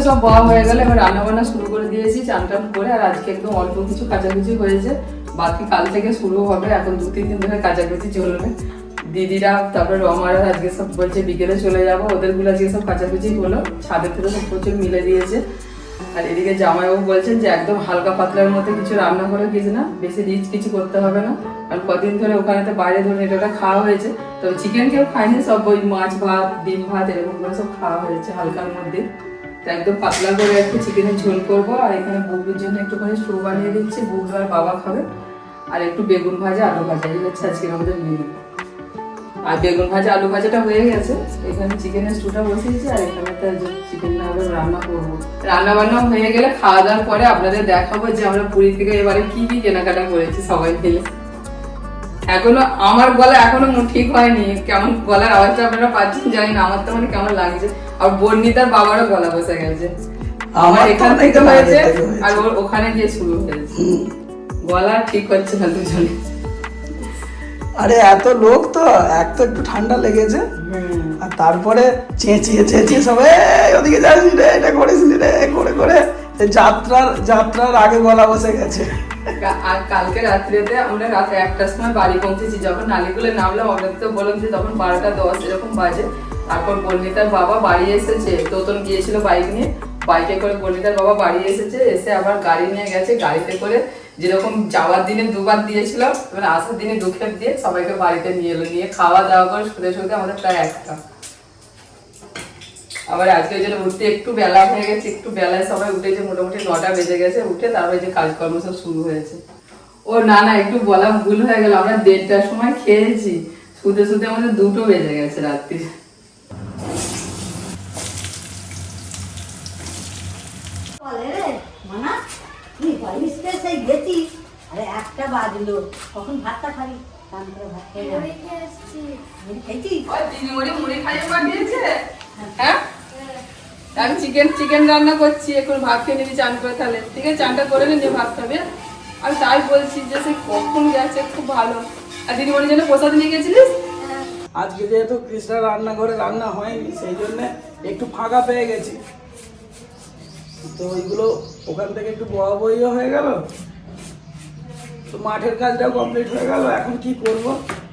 সব বড় হয়ে গেলে এবার রান্না বান্না শুরু করে দিয়েছি, চান টান করে। আর আজকে একদম অল্প কিছু কাচাকুচি হয়েছে, বাকি কাল থেকে শুরু হবে। এখন 2-3 দিন ধরে কাচাকুচি চলবে। দিদিরা তারপরে রমারা আজকে সব বলছে বিকেলে চলে যাবো, ওদের গুলো আজকে সব কাচাকুচি হলো, ছাদের থেকে সব প্রচুর মিলে দিয়েছে। আর এদিকে জামাইবাবু বলছেন যে একদম হালকা পাতলার মধ্যে কিছু রান্না করে কিছু না, বেশি রিচ কিছু করতে হবে না। কারণ কদিন ধরে ওখানে তো বাইরে ধরুন এটা খাওয়া হয়েছে, তো চিকেন কেউ খায়নি, সব ওই মাছ ভাত ডিম ভাত এরকম করে সব খাওয়া হয়েছে হালকার মধ্যে। একদম পাতলা করে একটু চিকেনের ঝোল করবো। আর এখানে বুবুর জন্য একটুখানি স্টু বানিয়ে দিচ্ছি, বুবু আর বাবা খাবে। আর একটু বেগুন ভাজা আলু ভাজা, এই হচ্ছে আজকে আমাদের মেনু। আর বেগুন ভাজা আলু ভাজাটা হয়ে গেছে, এখানে চিকেনের স্টুটা বসিয়েছি। আর এখানে তো চিকেনটা আবার রান্না করবো। রান্না বান্না হয়ে গেলে খাওয়া দাওয়ার পরে আপনাদের দেখাবো যে আমরা পুরী থেকে এবারে কি কি কেনাকাটা করেছি সবাই মিলে। এখনো আমার গলা এখনো ঠিক হয়নি, কেমন গলার আওয়াজটা আপনারা পাচ্ছেন জানি না, আমার তো মানে কেমন লাগছে। আর বর্ণিতার বাবারও গলা বসে গেছে, আমার এখান থেকে হয়েছে আর ওর ওখানে গিয়ে শুরু হয়েছে, গলা ঠিক হচ্ছে না দুজনে। আরে এত লোক তো, এক তো একটু ঠান্ডা লেগেছে, আর তারপরে চেঁচিয়ে সবাই ওদিকে যাচ্ছি রে, এটা করেছিলি রে, করে করে যাত্রার আগে গলা বসে গেছে। আর কালকে রাত্রিতে আমরা রাত 1টার সময় বাড়ি পৌঁছেছি, যখন নালিগুলো নামলাম আপনাদের তো বললাম যে তখন 12টা 10 এরকম বাজে। তারপর বর্ণিতার বাবা বাড়ি এসেছে, তোতন গিয়েছিল বাইক নিয়ে, বাইকে করে বর্ণিতার বাবা বাড়ি এসেছে, এসে আবার গাড়ি নিয়ে গেছে, গাড়িতে করে যেরকম যাওয়ার দিনে 2বার দিয়েছিল, মানে আসার দিনে 2 খেপ দিয়ে সবাইকে বাড়িতে নিয়ে এলো, নিয়ে খাওয়া দাওয়া করে শুতে আমাদের প্রায় 1টা। আবার আজকে যেন উঠতে একটু বেলা হয়ে গেছে, একটু বেলায় সবাই উঠেছে, মোটামুটি 9টা বেজে গেছে, উঠে তারপরে যে কাজকর্ম সব শুরু হয়েছে। ও না একটু বলা ভুল হয়ে গেল, আমরা 1:30টার সময় খেয়েছি, শুতে আমাদের 2টো বেজে গেছে রাত্রি। একটা বাজলো, কখন ভাতটা খাবি? আমি চিকেন রান্না করছি, এখন ভাত খেয়ে নিবি চান করে, তাহলে ঠিক আছে চানটা করে নিয়ে ভাত খাবে। আমি তাই বলছি যে সে কখন গেছে, খুব ভালো। আর দিদিমণির জন্য প্রসাদ নিয়ে গেছিলিস? আজকে যেহেতু কৃষ্ণা রান্নাঘরে রান্না হয়নি, সেই জন্য একটু ফাঁকা পেয়ে গেছি, তো ওইগুলো ওখান থেকে একটু বইও হয়ে গেল, তো মাঠের কাজটাও কমপ্লিট হয়ে গেল। এখন কি করব,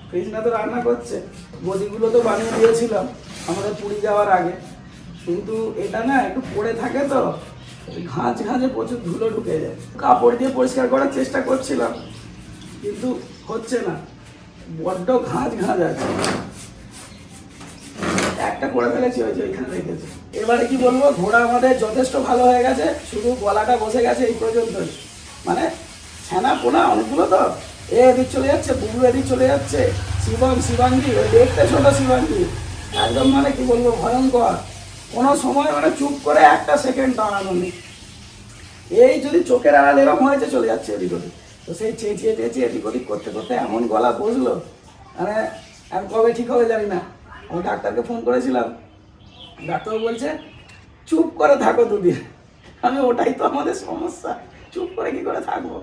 কৃষ্ণা তো রান্না করছে, বদিগুলো তো বানিয়ে দিয়েছিলাম আমাদের পুরী যাওয়ার আগে, কিন্তু এটা না একটু পড়ে থাকে তো, ঘাঁচে প্রচুর ধুলো ঢুকে যায়। কাপড় দিয়ে পরিষ্কার করার চেষ্টা করছিলাম, কিন্তু হচ্ছে না, বড্ড ঘাঁচ আছে। একটা করে ফেলেছি, ওই যে ওইখানে রেখেছি। এবারে কি বলবো, ঘোড়া আমাদের যথেষ্ট ভালো হয়ে গেছে, শুধু গলাটা বসে গেছে এই পর্যন্ত। মানে ছানা পোনা অনেকগুলো তো, এদিক চলে যাচ্ছে, বুবু এদিক চলে যাচ্ছে, শিবাঙ্গী ওই দেখতে ছোট শিবাঙ্গী একদম মানে কি বলবো ভয়ঙ্কর। কোনো সময় মানে চুপ করে একটা সেকেন্ড দাঁড়ানো নেই, এই যদি চোখের আড়াল এরকম হয়েছে চলে যাচ্ছে এদিক ওদিক। তো সেই চেঁচিয়ে এদিক ওদিক করতে করতে এমন গলা বসলো, মানে আর কবে ঠিক হবে জানি না। আমি ডাক্তারকে ফোন করেছিলাম, ডাক্তার বলছে চুপ করে থাকো 2 দিন। আমি ওটাই তো আমাদের সমস্যা, চুপ করে কি করে থাকবো?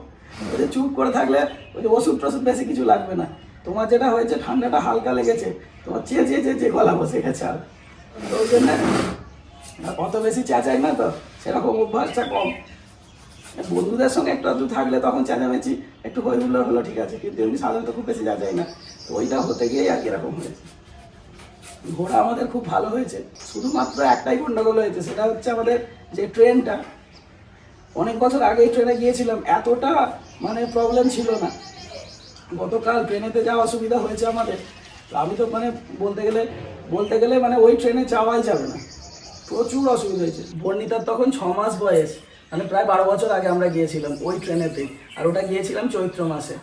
ওই যে চুপ করে থাকলে ওই যে ওষুধ টষুধ বেশি কিছু লাগবে না। তোমার যেটা হয়েছে ঠান্ডাটা হালকা লেগেছে, তোমার চেঁচিয়ে গলা বসে গেছে, আর তো ওই জন্য অত বেশি চেঁচাই না, তো সেরকম অভ্যাসটা কম। বন্ধুদের সঙ্গে একটু আধটু থাকলে তখন চেঁচামেচি একটু হই হুল্লোড় হলো ঠিক আছে, কিন্তু এমনি সাধারণত খুব বেশি চেঁচাই না, তো ওইটা হতে গিয়েই আর এরকম হয়েছে। ঘোড়া আমাদের খুব ভালো হয়েছে, শুধুমাত্র একটাই গন্ডগোল হয়েছে, সেটা হচ্ছে আমাদের যে ট্রেনটা। অনেক বছর আগে এই ট্রেনে গিয়েছিলাম, এতটা মানে প্রবলেম ছিল না। গতকাল ট্রেনেতে যাওয়া অসুবিধা হয়েছে আমাদের, তো আমি তো মানে বলতে গেলে মানে ওই ট্রেনে যাওয়াই যাবে না, প্রচুর অসুবিধা হয়েছে। বর্ণিতার তখন 6 মাস বয়স, মানে প্রায় 12 বছর আগে আমরা গিয়েছিলাম ওই ট্রেনেতেই। আর ওটা গিয়েছিলাম চৈত্র মাসে।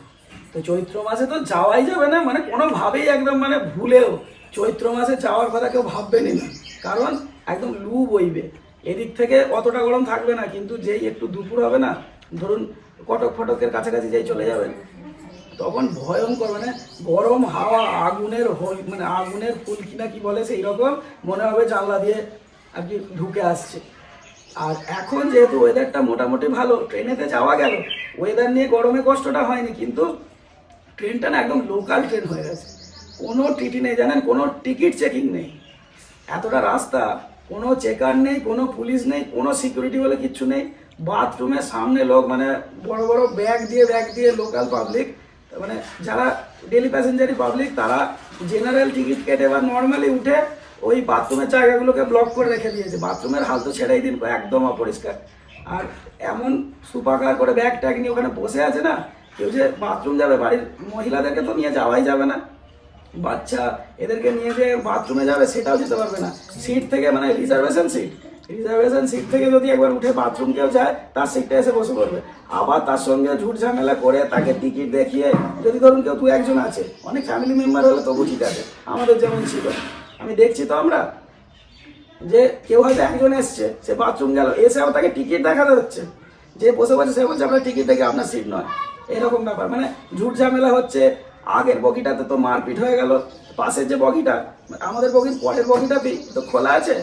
তো চৈত্র মাসে তো যাওয়াই যাবে না, মানে কোনোভাবেই একদম মানে ভুলেও চৈত্র মাসে যাওয়ার কথা কেউ ভাববেনই না, কারণ একদম লু বইবে। এদিক থেকে অতটা গরম থাকবে না, কিন্তু যেই একটু দুপুর হবে না, ধরুন কটক ফটকের কাছাকাছি যেই চলে যাবেন, তখন ভয়ঙ্কর মানে গরম হাওয়া, আগুনের মানে আগুনের ফুলকি না কি বলে সেই রকম মনে হবে জানলা দিয়ে আর কি ঢুকে আসছে। আর এখন যেহেতু ওয়েদারটা মোটামুটি ভালো, ট্রেনেতে যাওয়া গেল, ওয়েদার নিয়ে গরমে কষ্টটা হয়নি, কিন্তু ট্রেনটা না একদম লোকাল ট্রেন হয়ে গেছে। কোনো টিটি নেই জানেন, কোনো টিকিট চেকিং নেই। এতটা রাস্তা, কোনো চেকার নেই, কোনো পুলিশ নেই, কোনো সিকিউরিটি বলে কিচ্ছু নেই। বাথরুমের সামনে লোক মানে বড় বড় ব্যাগ দিয়ে লোকাল পাবলিক, মানে যারা ডেলি প্যাসেঞ্জারি পাবলিক, তারা জেনারেল টিকিট কেটে বা নর্মালি উঠে ওই বাথরুমের জায়গাগুলোকে ব্লক করে রেখে দিয়েছে। বাথরুমের হাল তো ছেড়েই দিন, একদম অপরিষ্কার। আর এমন সুপাকার করে ব্যাগ ট্যাগ নিয়ে ওখানে বসে আছে না, কেউ যে বাথরুম যাবে, বাড়ির মহিলাদেরকে তো নিয়ে যাওয়াই যাবে না, বাচ্চা এদেরকে নিয়ে যে বাথরুমে যাবে সেটাও যেতে পারবে না। সিট থেকে মানে রিজার্ভেশন সিট থেকে যদি একবার উঠে বাথরুম কেউ যায়, তার সিটটা এসে বসে পড়বে। আবার তার সঙ্গে ঝুট ঝামেলা করে তাকে টিকিট দেখিয়ে, যদি ধরুন কেউ 2-1 আছে, অনেক ফ্যামিলি মেম্বার হলে তবু ঠিক আছে, আমাদের যেমন ছিল, আমি দেখছি তো আমরা, যে কেউ হয়তো একজন এসছে, সে বাথরুম গেল, এসেও তাকে টিকিট দেখাতে হচ্ছে, যে বসে বসে সে বলছে আপনার টিকিট দেখে আপনার সিট নয়, এরকম ব্যাপার। মানে ঝুট ঝামেলা হচ্ছে। আগের বগিটাতে তো মারপিট হয়ে গেল, পাশের যে বগিটা, আমাদের বগির পরের বগিটা তো খোলা আছে,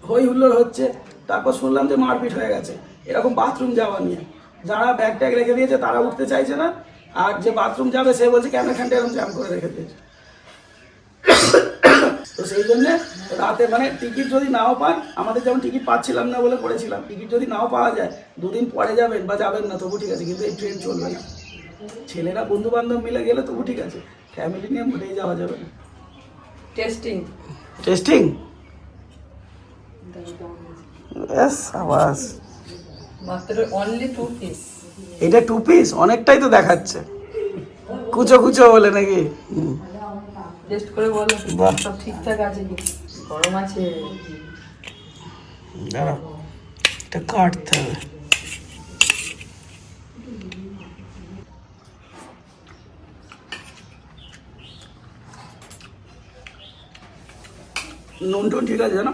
হই হুল্লোড় হচ্ছে। তারপর শুনলাম যে মারপিট হয়ে গেছে এরকম বাথরুম যাওয়া নিয়ে। যারা ব্যাগ ট্যাগ রেখে দিয়েছে তারা উঠতে চাইছে না, আর যে বাথরুম যাবে সে বলছে কেন এখানটা এরকম জ্যাম করে রেখে দিয়েছে। তো সেই জন্যে রাতে মানে টিকিট যদি নাও পান, আমাদের যেমন টিকিট পাচ্ছিলাম না বলে করেছিলাম, টিকিট যদি নাও পাওয়া যায় 2 দিন পরে যাবেন বা যাবেন না তবু ঠিক আছে, কিন্তু এই ট্রেন চলবে না। ছেলেরা বন্ধু বান্ধব মিলে গেলে তবু ঠিক আছে, ফ্যামিলি নিয়ে মোটেই যাওয়া যাবে না। টেস্টিং মাত্র অনলি 2 পিস। এটা 2 পিস অনেকটাই তো দেখাচ্ছে, কুচো বলে নাকি? টেস্ট করে বলো সব ঠিকঠাক আছে কি, গরম আছে। দাঁড়া, এটা কাটতে হবে। নুন টুন ঠিক আছে না?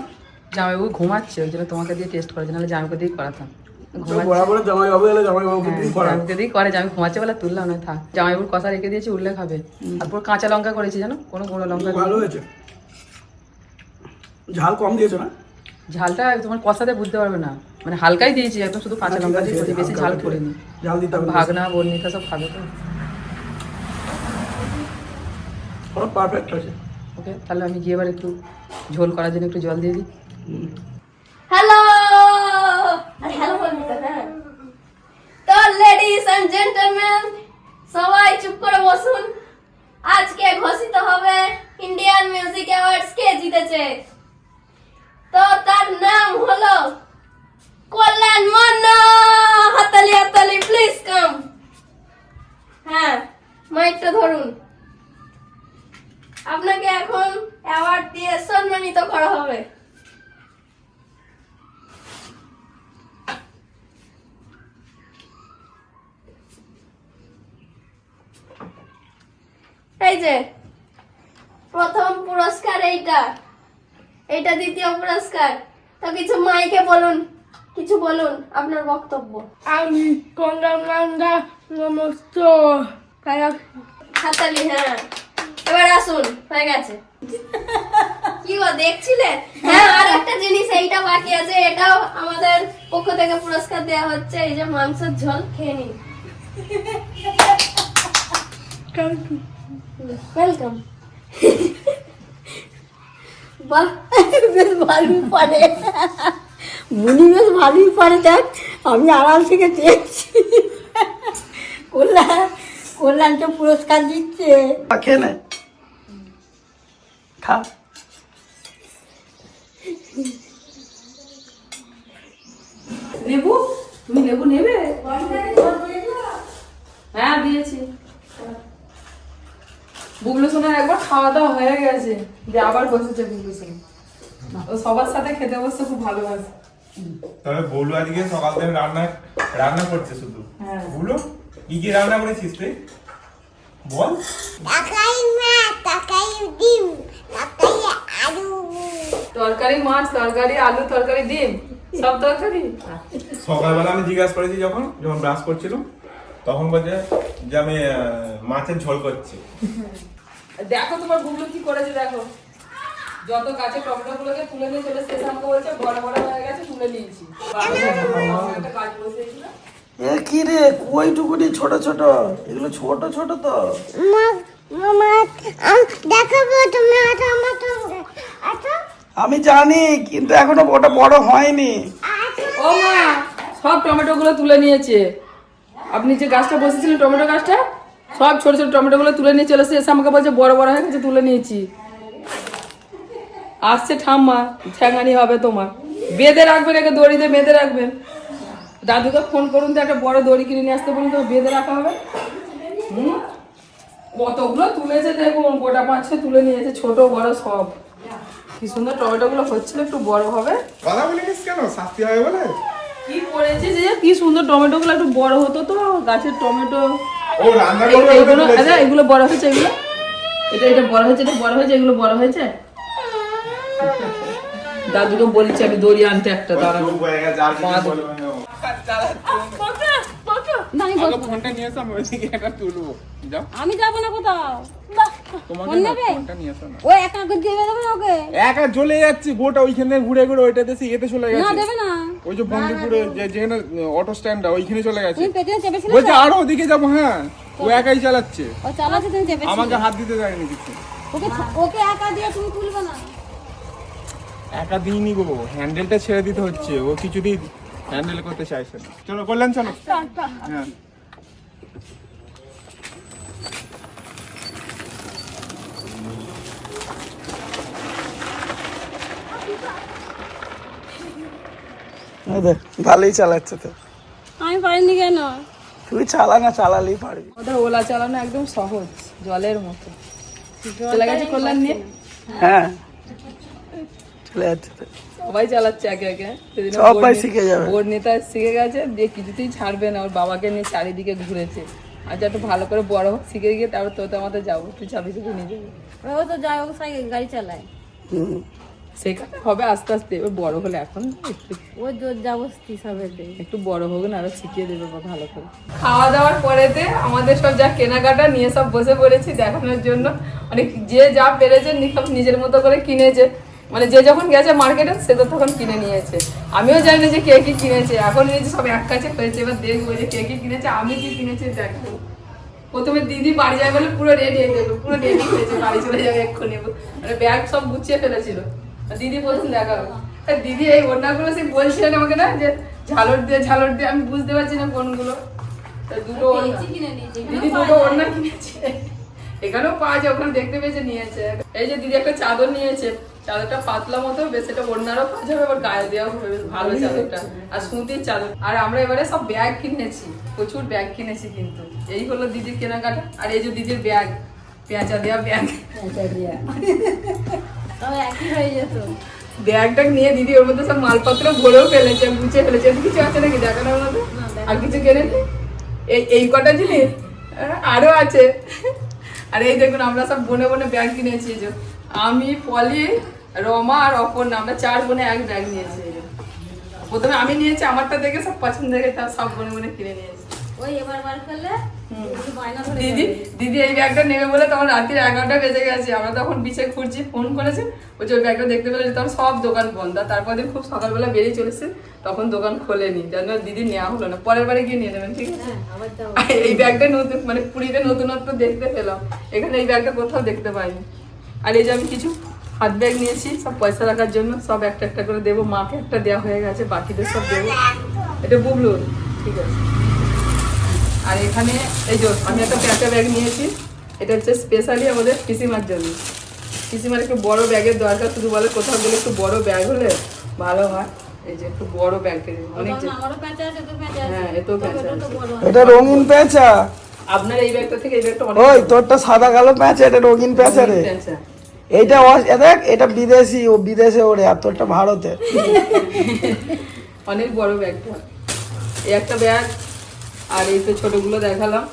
জামাইবাবু ঘুমাচ্ছে, ওই জন্য তোমাকে দিয়ে টেস্ট করাচ্ছে, নাহলে জামাইকে দিয়ে করাতাম। বরাবর জামাইবাবু এলে জামাইবাবুকে দিয়ে করা। জামাইকে দিয়ে করে, জামাই ঘুমাচ্ছে বলে তুললাম না, থাক। জামাইবাবুর কষা রেখে দিয়েছি, উল্লে খাবে। আর পুরো কাঁচা লঙ্কা করেছি জানো, কোনো গুঁড়ো লঙ্কা। ভালো হয়েছে, ঝাল কম দিয়েছো না? ঝালটা তোমার কষাতে বুঝতে পারবে না, মানে হালকাই দিয়েছি একদম, শুধু কাঁচা লঙ্কা দিয়ে করেছি, বেশি ঝাল করিনি। ঝাল দিতে হবে, ভাগনা বর্ণিতা সব খাবে তো। সব পারফেক্ট আছে। ওকে, তাহলে আমি গিয়ে এবার একটু ঝোল করার জন্য একটু জল দিয়ে দিই। হ্যালো, হ্যালো বলবি তো? হ্যাঁ, তো লেডিস এন্ড জেন্টলম্যান, সবাই চুপ করে বসুন। আজকে ঘোষিত হবে ইন্ডিয়ান মিউজিক অ্যাওয়ার্ডস কে জিতেছে। তো তার নাম হলো কল্যাণ মান্না। হাতালি please come. হ্যাঁ, মাইকটা ধরুন। আপনাকে এখন অ্যাওয়ার্ড দিয়ে সম্মানিত করা হবে। এই যে প্রথম পুরস্কার এইটা দ্বিতীয় পুরস্কার। তো কিছু মাইকে বলুন, কিছু বলুন আপনার বক্তব্য। আমি কঙ্গা নমস্কার। হাতালি, হ্যাঁ, এবার আসুন, হয়ে গেছে। কি গো দেখছিলে? হ্যাঁ, আর একটা জিনিস এইটা বাকি আছে, এটাও আমাদের পক্ষ থেকে পুরস্কার দেওয়া হচ্ছে। এই যে মাংসের ঝোল, খেয়ে নিন। ওয়েলকাম। বাহ, বেশ ভালোই পারে, মুনি বেশ ভালোই পারে। দেখ, আমি আড়াল থেকে দেখছি কল্যাণকে পুরস্কার দিচ্ছে। খেয়ে নে, খা। লেবু, তুমি লেবু নেবে? হ্যাঁ দিয়েছি। বুবলু সোনার একবার খাওয়া দাওয়া হয়ে গেছে, যে আবার বসেছে বুবলু সোনা। ও সবার সাথে খেতে বসতে খুব ভালোবাসে। তবে বলু আজকে সকাল থেকে রান্না করছে শুধু। হ্যাঁ। বলু কি কি রান্না করেছিস তুই বল। তরকারি মাছ, তরকারি আলু, তরকারি ডিম, সব তরকারি। সকালবেলা আমি জিজ্ঞাসা করেছি যখন ব্রাশ করছিলাম, তখন বলছে যে আমি মাছের ঝোল করছি। দেখো তোমার বুবলু কি করেছে, দেখো যত গাছে টমেটো গুলোকে তুলে নিয়ে চলে এসেছে, আমাকে বলছে বড় বড় হয়ে গেছে, তুলে নিয়েছি। একটা গাছ বসিয়েছিল। এ কি রে, কইটুকুনি ছোট ছোট, এগুলো ছোট ছোট তো। আমি জানি, কিন্তু এখনো ওটা বড় হয়নি। ও মা, সব টমেটো গুলো তুলে নিয়েছে। আপনি যে গাছটা বসেছিলেন টমেটো গাছটা, সব ছোট ছোট টমেটো গুলো তুলে নিয়ে চলে এসে আমাকে বলছে বড় বড় হয়ে গেছে, তুলে নিয়েছি। আসছে ঠাম্মা, ঠ্যাঙানি হবে তোমার। বেঁধে রাখবেন, একটা দড়িতে বেঁধে রাখবেন। দাদুকে ফোন করুন তো, একটা বড় দড়ি কিনে নিয়ে আসতে বলুন তো, বেঁধে রাখা হবে। কতগুলো তুলেছে দেখুন, গোটা 5-6 তুলে নিয়েছে, ছোট বড় সব। কি সুন্দর টমেটো গুলো হচ্ছিল, একটু বড় হবে। কথা বলিস কেন, শাস্তি হবে বলে? কি করেছে যে কি সুন্দর টমেটো গুলো একটু বড় হতো তো, গাছের টমেটো। ও রান্না করবে এগুলো এগুলো বড় হয়েছে, এগুলো এটা বড় হয়েছে, এটা বড় হয়েছে, এগুলো বড় হয়েছে। দাদুকে বলছি আমি দড়ি আনতে একটা, দাঁড়ানো। ফোনটা নিয়ে এসো, আমি ওইদিকে একটা তুলবো। যাও, আমি যাবো না কোথাও। তোমাকে না, ফোনটা নিয়ে এসো না। ও একা করে দিয়ে দেবে না ওকে? একা চলে যাচ্ছি, গোটা ওইখানে ঘুরে ঘুরে ওইটাতে এতে চলে না গেছে। দেবে না। ওই যে বন্দিপুরে যেখানে অটো স্ট্যান্ডটা, ওইখানে চলে গেছে। তুমি পেছনে চেপেছিলে বলছে তো? আরো ওদিকে যাবো। হ্যাঁ, ও একাই চালাচ্ছে, ও চালাচ্ছে, তুমি চেপেছিলে। আমাকে হাত দিতে দেয়নি কিছু। ওকে একা দিয়ে তুমি তুলবে না। একা দিইনি গো, হ্যান্ডেলটা ছেড়ে দিতে হচ্ছে, ও কিছুতেই হ্যান্ডেল করতে চাইছে না। চলো কল্যাণ, চলো। হ্যাঁ, এই দেখ, ভালোই চালাচ্ছে তো। আমি পারিনি কেন? তুই চালা না, চালালেই পারবি। ওদের ওলা চালানো একদম সহজ, জলের মতো। চলে গেছে কল্যাণ নিয়ে। হ্যাঁ, চলে যাচ্ছে তো। সবাই চালাচ্ছে একে একে। সেদিন সবাই শিখে যাবে। বোর্ড নেতা শিখে গেছে, দিয়ে কিছুতেই ছাড়বে না, ওর বাবাকে নিয়ে চারিদিকে ঘুরেছে। আচ্ছা একটু ভালো করে বড় হোক, শিখে গিয়ে তারপর তোতে আমাদের যাবো, তুই চাবি তুই নিয়ে যাবি। ও তো যায়, ও সাইকেল গাড়ি চালায়। হুম। সেখানে হবে আস্তে আস্তে, এবার বড় হলে, এখন একটু ও জোর জবস্তি সবে দেয়। একটু বড় হোক না, আরো শিখিয়ে দেবে বা ভালো করে। খাওয়া দাওয়ার পরেতে আমাদের সব যা কেনাকাটা নিয়ে সব বসে পড়েছি দেখানোর জন্য। মানে যে যা পেরেছে নিজের মতো করে কিনেছে। মানে যে যখন গেছে মার্কেটে, সে তো তখন কিনে নিয়েছে। আমিও জানি না যে কে কি কিনেছে, এখন এই যে সব এক কাছে হয়েছে। এবার দেখবো যে কে কি কিনেছে, আমি কি কিনেছি দেখবো। প্রথমে দিদি বাড়ি যাবে বলে পুরো রেডি হয়ে যাবে, পুরো রেডি হয়েছে, বাড়ি চলে যাবে এক্ষুনি। মানে ব্যাগ সব গুছিয়ে ফেলেছিল। দিদি প্রথম দেখাবে, দিদি এই ওড়নাগুলো সে বলছিলেন আমাকে না, যে ঝালর দিয়ে, আমি বুঝতে পারছি না কোনগুলো। দুটো দিদি দুটো ওড়না কিনেছে, এখানেও পাওয়া যায়, ওখানে দেখতে পেয়েছে নিয়েছে। এই যে দিদি একটা চাদর নিয়েছে, চাদরটা পাতলা মতো, বেশ এটা ওড়নারও কাজ হবে, আবার গায়ে দেওয়া হবে, বেশ ভালো চাদরটা। আর সুতির চাদর। আর আমরা এবারে সব ব্যাগ কিনেছি, প্রচুর ব্যাগ কিনেছি কিন্তু। এই হলো দিদির কেনাকাটা। আর এই যে দিদির ব্যাগ, পেঁচা দেওয়া ব্যাগ। একই হয়ে যেত। ব্যাগটা নিয়ে দিদি ওর মধ্যে সব মালপত্র ভরেও ফেলেছে, গুছিয়ে ফেলেছে। কিছু আছে নাকি দেখানোর মধ্যে? আর কিছু কেনে এই কটা জিনিস আরো আছে। আর এই দেখুন, আমরা সব বনে বনে ব্যাগ কিনেছি। যে আমি, পলি, রমা আর অপর্ণা, আমরা 4 বোনে এক ব্যাগ নিয়েছি। প্রথমে আমি নিয়েছি, আমারটা দেখে সব পছন্দ হয়ে গেছে, সব বনে বনে কিনে নিয়েছি। ওই এবার বার করলে দিদি এই ব্যাগটা নেবে বলে তখন রাত্রি 11টা বেজে গেছে। আমরা তখন বিছে ঘুরছি, ফোন করেছে, ওই যে ওই ব্যাগটা দেখতে পেলে, তখন সব দোকান বন্ধ। তারপর দিন খুব সকালবেলা বেরিয়ে চলেছে, তখন দোকান খোলেনি, যেন দিদি নেওয়া হলো না। পরের বারে গিয়ে নিয়ে নেবেন, ঠিক আছে? এই ব্যাগটা নতুন, মানে পুরীতে নতুনত্ব দেখতে পেলাম, এখানে এই ব্যাগটা কোথাও দেখতে পাইনি। আর এই যে আমি কিছু হাত ব্যাগ নিয়েছি, সব পয়সা রাখার জন্য, সব একটা একটা করে দেবো। মাকে একটা দেওয়া হয়ে গেছে, বাকিদের সব দেবো। এটা বুবলুর, ঠিক আছে। আর এখানে এই যে আমি একটা প্যাঁচা ব্যাগ নিয়েছি, এটা হচ্ছে স্পেশালি আমাদের পিসিমার জন্য। পিসিমার একটু বড় ব্যাগের দরকার, শুধু বলে কোথাও গেলে একটু বড় ব্যাগ হলে ভালো হয়। এই যে একটু বড় ব্যাগ কিনে অনেক। হ্যাঁ, এতো প্যাঁচা আছে। এটা রঙিন পেঁচা। আপনার এই ব্যাগটা থেকে এই ব্যাগটা অনেক। ওই তোরটা সাদা কালো পেঁচা, এটা রঙিন পেঁচা রে। প্যাঁচা। এইটা দেখ, এটা বিদেশি, ও বিদেশে ওরে, আর তোরটা ভারতে। অনেক বড় ব্যাগটা। এই একটা ব্যাগ, আর এই তো ছোটগুলো দেখালাম,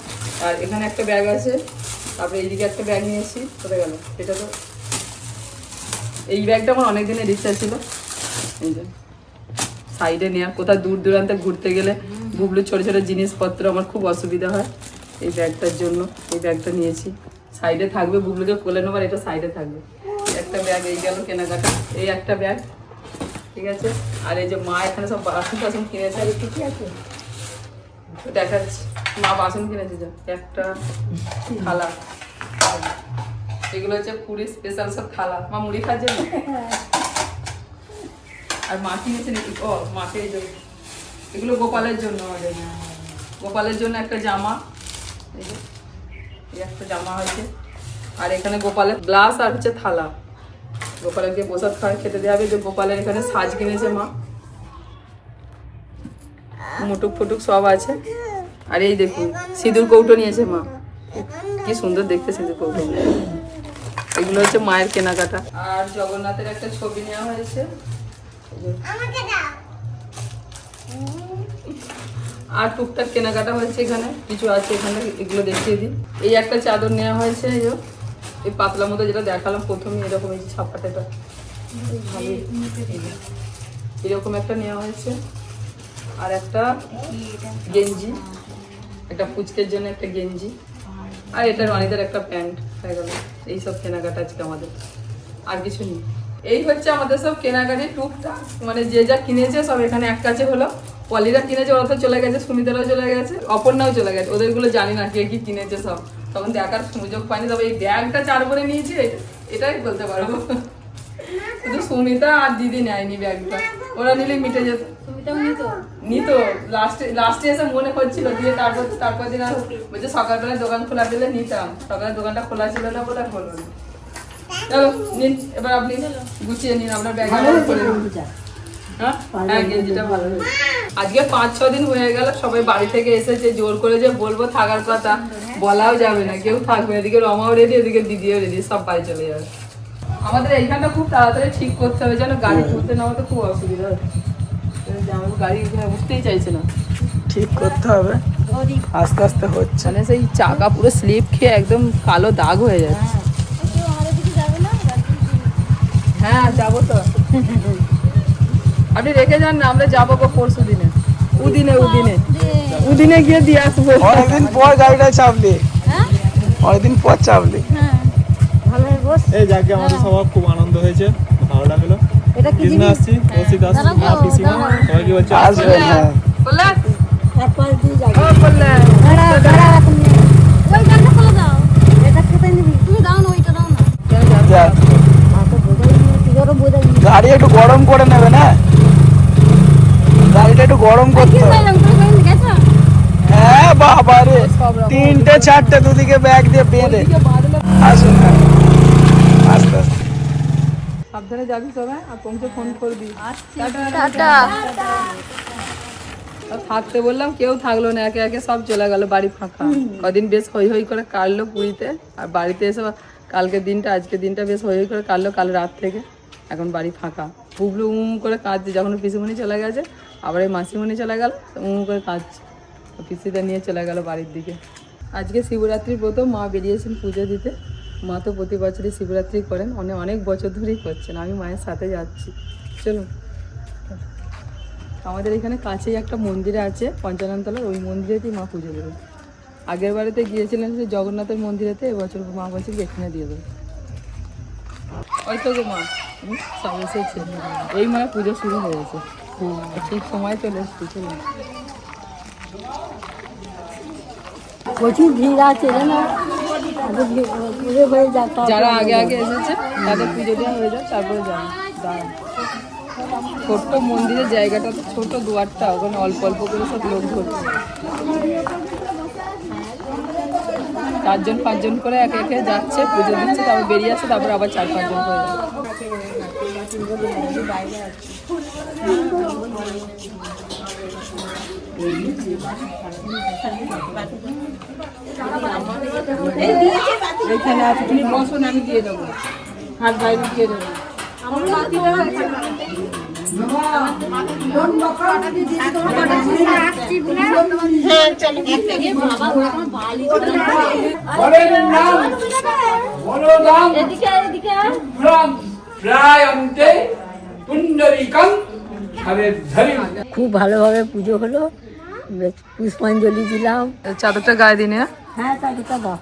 আর এখানে একটা ব্যাগ আছে, তারপরে এইদিকে একটা ব্যাগ নিয়েছি। কোথায় গেল এটা? তো এই ব্যাগটা আমার অনেক দিনের ইচ্ছা ছিল, এই যে সাইডে নেওয়া। কোথাও দূর দূরান্তে ঘুরতে গেলে বুবলুর ছোট ছোট জিনিসপত্র আমার খুব অসুবিধা হয়, এই ব্যাগটার জন্য এই ব্যাগটা নিয়েছি। সাইডে থাকবে, বুবলুকে কোলে নেবার, এটা সাইডে থাকবে। একটা ব্যাগ এই গেল কেনাকাটা, এই একটা ব্যাগ, ঠিক আছে। আর এই যে মা এখানে সব বাসন টাসন কিনেছে, আর কি আছে দেখাচ্ছি। মা বাসন কিনেছে, যা একটা থালা, এগুলো হচ্ছে পুরি স্পেশাল সব থালা, মা মুড়ি খাওয়ার জন্য। আর মা কিনেছে নাকি, ও মাকে এই যে এগুলো গোপালের জন্য, আমাদের গোপালের জন্য একটা জামা, এই যে এই একটা জামা হয়েছে। আর এখানে গোপালের গ্লাস আর হচ্ছে থালা, গোপালকে প্রসাদ খাওয়া খেতে দেওয়া হবে। যে গোপালের এখানে সাজ কিনেছে মা, মুটুক ফুটুক সব আছে। আর এই দেখুন সিঁদুর কৌটো নিয়েছে মা, কি সুন্দর দেখতে সিঁদুর কৌটো। এগুলো হচ্ছে মায়ের কেনাকাটা। আর জগন্নাথের একটা ছবি নেওয়া হয়েছে। আর টুকটাক কেনাকাটা হয়েছে, এখানে কিছু আছে, এখানে এগুলো দেখিয়ে দিই। এই একটা চাদর নেওয়া হয়েছে, এই পাতলা মতো যেটা দেখালাম প্রথমে, এরকম এই ছাপাটা এরকম একটা নেওয়া হয়েছে। আর একটা গেঞ্জি, একটা পুচকের জন্য একটা গেঞ্জি, আর এটা রনিদের একটা প্যান্ট হয়ে গেল। এইসব কেনাকাটা আজকে আমাদের, আর কিছু নেই। এই হচ্ছে আমাদের সব কেনাকাটি টুকটাক, মানে যে যা কিনেছে সব এখানে এক কাছে হলো। পলিরা কিনেছে, ওরা তো চলে গেছে, সুমিতারাও চলে গেছে, অপর্ণাও চলে গেছে, ওদেরগুলো জানি না কে কি কিনেছে সব, তখন দেখার সুযোগ পাইনি। তবে এই ব্যাগটা চার করে নিয়েছি, এটাই বলতে পারবো। শুধু সুমিতা আর দিদি নেয়নি ব্যাগটা, ওরা নিলে মিটে যেত। নিত লাস্টে এসে মনে করছিল, দিয়ে তারপর দিন আর বলছে সকালবেলায় দোকান খোলা দিলে নিতাম, সকালে দোকানটা খোলা ছিল না বলে আর হলো না। চলো নিন, এবার আপনি গুছিয়ে নিন আপনার ব্যাগ। হ্যাঁ গেঞ্জিটা ভালো হয়েছে। আজকে 5-6 দিন হয়ে গেল, সবাই বাড়ি থেকে এসেছে, জোর করে যে বলবো থাকার কথা বলাও যাবে না, কেউ থাকবে। এদিকে রমাও রেডি, এদিকে দিদিও রেডি, সব বাড়ি চলে যাবে। আমাদের এইখানটা খুব তাড়াতাড়ি ঠিক করতে হবে, যেন গাড়ি তুলতে নেওয়া তো খুব অসুবিধা হচ্ছে। গাড়ি উঠতেই চাইছে না, ঠিক করতে হবে, আস্তে আস্তে হচ্ছে। মানে সেই চাকা পুরো স্লিপ খেয়ে একদম কালো দাগ হয়ে যাচ্ছে। হ্যাঁ যাবো তো, আপনি রেখে যান না, আমরা যাবো পরশু দিনে, উদিনে গিয়ে দিয়ে আসবো। অনেকদিন পর গাড়িটা চাপলি, অনেকদিন পর চাপলি। এই যাকে আমাদের সবার খুব আনন্দ হয়েছে, ভালো লাগলো। কৃষ্ণ আসছি, কৌশিক আসছি, মা পিসিমা সবাইকে বলছে আসবে। হ্যাঁ বললেন তারপর দিয়ে যাবো। ও বললেন ওই গানটা খুলে দাও, এটা কোথায় নিবি? তুমি দাও না, ওইটা দাও না। যা। গাড়ি একটু গরম করে নেবে না, গাড়িটা একটু গরম করতে হবে। হ্যাঁ বাবা রে, 3-4 দুদিকে ব্যাগ দিয়ে বেঁধে আসুন। আস্তে আস্তে সাবধানে যাবি সবাই, আর পৌঁছে ফোন করবি। টাটা। থাকতে বললাম, কেউ থাকলো না, একে একে সব চলে গেল, বাড়ি ফাঁকা। কদিন বেশ হই হই করে কাটলো পুরীতে, আর বাড়িতে এসে কালকে দিনটা, আজকে দিনটা বেশ হই হই করে কাটলো, কাল রাত থেকে। এখন বাড়ি ফাঁকা। বুবলু করে কাঁদছে, যখন পিসিমণি চলে গেছে, আবার এই মাসিমণি চলে গেল, করে কাঁদছে, পিসিটা নিয়ে চলে গেল বাড়ির দিকে। আজকে শিবরাত্রির প্রথম মা বেরিয়েছেন পুজো দিতে। মা তো প্রতি বছরই শিবরাত্রি করেন, অনেক বছর ধরেই করছেন, আমি মায়ের সাথে যাচ্ছি। চলুন, আমাদের এখানে কাছেই একটা মন্দির আছে পঞ্চাননতলার, ওই মন্দিরেতেই মা পুজো দেবেন। আগের বারেতে গিয়েছিলেন সেই জগন্নাথের মন্দিরেতে, এবছর মা বলছে এখানে দিয়ে দেবে। ওই তো গো মা, সব এসেছে, এই মানে পুজো শুরু হয়েছে, ঠিক সময় চলে এসছি। চলুন, প্রচুর ভিড় আছে না, পুজো হয়ে যাক। যারা আগে আগে এসেছে তাদের পুজো দেওয়া হয়ে যাক, তারপরে যান। দাঁড়ান, ছোট্ট মন্দিরের জায়গাটা তো ছোট, দুয়ারটা, ওখানে অল্প অল্প করে সব লোক ধরছে, 4-5 করে একে একে যাচ্ছে, পুজো দিচ্ছে, তারপর বেরিয়ে আসছে, তারপর আবার 4-5 জন করে যাচ্ছে। এখানে আছে, তুমি বসুন, আমি দিয়ে দেবো। হাত বাইরে দিয়ে দেবো। হ্যাঁ, চলো, একটা গিয়ে বাবা ওরকম বালি করে বলেন নাম বলো নাম এদিকে এদিকে রাম প্রায় অন্তে পুণ্ডরিকং আরে ধরি খুব ভালোভাবে পুজো হলো, বেশ পুষ্পাঞ্জলি দিলাম। চাদরটা গায়ে দিনে হ্যাঁ, তাদেরটা দাও।